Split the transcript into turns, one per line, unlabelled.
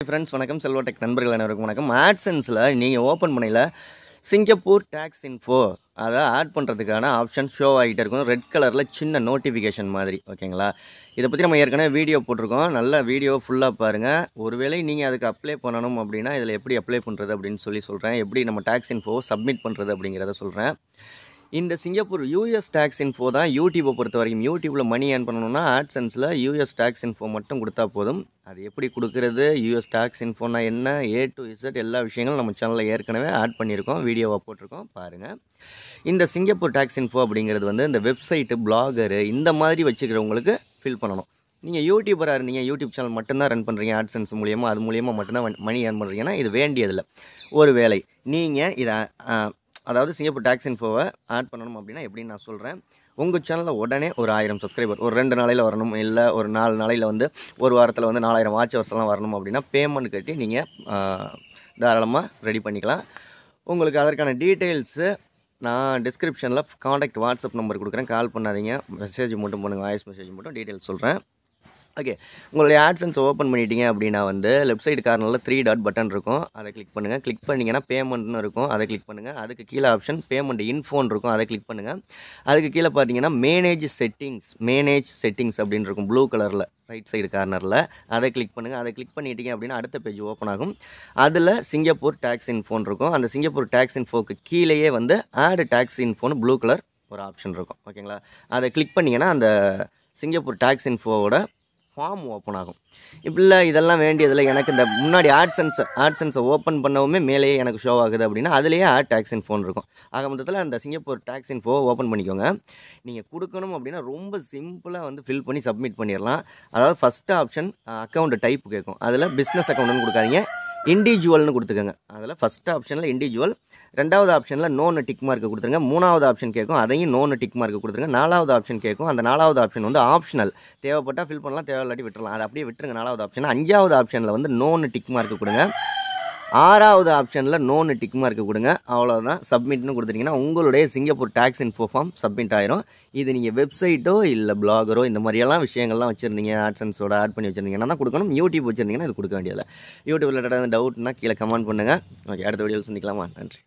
Friends வணக்கம். Selva tech நண்பர்கள் அனைவருக்கும் வணக்கம். ஆட்சென்ஸில் நீங்கள் ஓப்பன் பண்ணையில் சிங்கப்பூர் டேக்ஸ் இன்ஃபோ அதை ஆட் பண்ணுறதுக்கான ஆப்ஷன் ஷோ ஆகிட்டே இருக்கும். ரெட் கலரில் சின்ன நோட்டிஃபிகேஷன் மாதிரி. ஓகேங்களா? இதை பற்றி நம்ம ஏற்கனவே வீடியோ போட்டிருக்கோம். நல்ல வீடியோ ஃபுல்லாக பாருங்கள். ஒருவேளை நீங்கள் அதுக்கு அப்ளை பண்ணணும் அப்படின்னா இதில் எப்படி அப்ளை பண்ணுறது அப்படின்னு சொல்கிறேன். எப்படி நம்ம டேக்ஸ் இன்ஃபோ சப்மிட் பண்ணுறது அப்படிங்கிறத சொல்கிறேன். இந்த சிங்கப்பூர் யூஎஸ் டேக்ஸ் இன்ஃபோ தான் யூடியூப்பை பொறுத்த வரைக்கும். யூடியூப்பில் மணி ஏர்ன் பண்ணணும்னா ஆட்சென்ஸில் யூஎஸ் டேக்ஸ் இன்ஃபோ மட்டும் கொடுத்தா போதும். அது எப்படி கொடுக்குறது, யூஎஸ் டேக்ஸ் இன்ஃபோனா என்ன, A to Z எல்லா விஷயங்களும் நம்ம சேனலில் ஏற்கனவே ஆட் பண்ணியிருக்கோம், வீடியோவாக போட்டிருக்கோம், பாருங்கள். இந்த சிங்கப்பூர் டேக்ஸ் இன்ஃபோ அப்படிங்கிறது வந்து இந்த வெப்சைட்டு, பிளாகரு இந்த மாதிரி வச்சுக்கிறவங்களுக்கு ஃபில் பண்ணணும். நீங்கள் யூடியூபராக இருந்தீங்க, யூடியூப் சேனல் மட்டும்தான் ரன் பண்ணுறீங்க, ஆட்சென்ஸ் மூலியமாக அது மூலியமாக மட்டும்தான் மணி ஏர்ன் பண்ணுறீங்கன்னா இது வேண்டியதில்லை. ஒரு வேளை நீங்கள் இதை அதாவது சிங்கப்பூர் டேக்ஸ் இன்ஃபோவை ஆட் பண்ணணும் அப்படின்னா எப்படின்னு நான் சொல்கிறேன். உங்கள் சேனலில் உடனே ஒரு 1000 சப்ஸ்கிரைபர் ஒரு 2 நாளையில் வரணும், இல்லை ஒரு 4 நாளையில் வந்து ஒரு வாரத்தில் வந்து 4000 வாட்ச் ஹவர்ஸ்லாம் வரணும் அப்படின்னா பேமெண்ட் கட்டி நீங்கள் தாராளமாக ரெடி பண்ணிக்கலாம். உங்களுக்கு அதற்கான டீட்டெயில்ஸு நான் டிஸ்கிரிப்ஷனில் காண்டாக்ட் வாட்ஸ்அப் நம்பர் கொடுக்குறேன். கால் பண்ணாதீங்க, மெசேஜ் மட்டும் பண்ணுங்கள், வாய்ஸ் மெசேஜ் மட்டும் டீட்டெயில்ஸ் சொல்கிறேன். ஓகே, உங்களுடைய ஆட்சென்ஸ் ஓப்பன் பண்ணிட்டீங்க அப்படின்னா வந்து லெஃப்ட் சைடு கார்னரில் 3 டாட் பட்டன் இருக்கும், அதை கிளிக் பண்ணுங்கள். கிளிக் பண்ணிங்கன்னா பேமெண்ட்னு இருக்கும், அதை கிளிக் பண்ணுங்கள். அதுக்கு கீழே ஆப்ஷன் பேமெண்ட் இன்ஃபோன் இருக்கும், அதை கிளிக் பண்ணுங்கள். அதுக்கு கீழே பார்த்தீங்கன்னா மேனேஜ் செட்டிங்ஸ் அப்படின்னு இருக்கும் ப்ளூ கலரில் ரைட் சைடு கார்னரில், அதை கிளிக் பண்ணுங்கள். அதை கிளிக் பண்ணிட்டீங்க அப்படின்னா அடுத்த பேஜ் ஓப்பன் ஆகும். அதில் சிங்கப்பூர் டேக்ஸ் இன்ஃபோன் இருக்கும். அந்த சிங்கப்பூர் டேக்ஸ் இன்ஃபோக்கு கீழேயே வந்து ஆட் டேக்ஸ் இன்ஃபோன்னு ப்ளூ கலர் ஒரு ஆப்ஷன் இருக்கும். ஓகேங்களா? அதை கிளிக் பண்ணிங்கன்னா அந்த சிங்கப்பூர் டேக்ஸ் இன்ஃபோவோட ஃபார்ம் ஓப்பன் ஆகும். இப்படில இதெல்லாம் வேண்டியதில்லை. எனக்கு இந்த முன்னாடி ஆட்சென்ஸை ஓப்பன் பண்ணவுமே மேலேயே எனக்கு ஷோ ஆகுது அப்படின்னா அதுலேயே ஆட் டேக்ஸ் இன்ஃபோன் இருக்கும். ஆக மொத்தத்தில் அந்த சிங்கப்பூர் டேக்ஸ் இன்ஃபோ ஓப்பன் பண்ணிக்கோங்க. நீங்கள் கொடுக்கணும் அப்படின்னா ரொம்ப சிம்பிளாக வந்து ஃபில் பண்ணி சப்மிட் பண்ணிடலாம். அதாவது ஃபஸ்ட்டு ஆப்ஷன் அக்கௌண்ட் டைப் கேட்கும், அதில் பிஸ்னஸ் அக்கௌண்ட்னு கொடுக்காதீங்க, இண்டிவிஜுவல்னு கொடுத்துக்கோங்க. அதில் ஃபஸ்ட்டு ஆப்ஷனில் இண்டிவிஜுவல், ரெண்டாவது ஆப்ஷனில் நோன்னு டிக் மார்க்கு கொடுத்துருங்க. மூணாவது ஆப்ஷன் கேட்கும், அதையும் நோன்னு டிக் மார்க்கு கொடுத்துருங்க. நாலாவது ஆப்ஷன் கேட்கும், அந்த நாலாவது ஆப்ஷன் வந்து ஆப்ஷனல், தேவைப்பட்டால் ஃபில் பண்ணலாம், தேவையில்லாட்டி விட்டுறலாம், அதை அப்படியே விட்டுருங்க நாலாவது ஆப்ஷன். அஞ்சாவது ஆப்ஷனில் வந்து நோன்னு டிக் மார்க்கு கொடுங்க. ஆறாவது ஆப்ஷனில் நோன்னு டிக் மார்க்கு கொடுங்க. அவ்வளோதான், சப்மிட்னு கொடுத்துட்டிங்கன்னா உங்களுடைய Singapore tax info form submit ஆயிரும். இது நீங்கள் வெப்சைட்டோ இல்லை பிளாகரோ இந்த மாதிரியெல்லாம் விஷயங்கள்லாம் வச்சுருந்தீங்க, ஆட்சென்ஸோட ஆட் பண்ணி வச்சுருந்தீங்கன்னா தான் கொடுக்கணும். யூடியூப் வச்சுருந்தீங்கன்னா இது கொடுக்க வேண்டியதில்லை. யூடியூப்பில் டவுட்னா கீழே கமெண்ட் பண்ணுங்கள். ஓகே, அடுத்த வீடியோவில் சந்திக்கலாமா? நன்றி.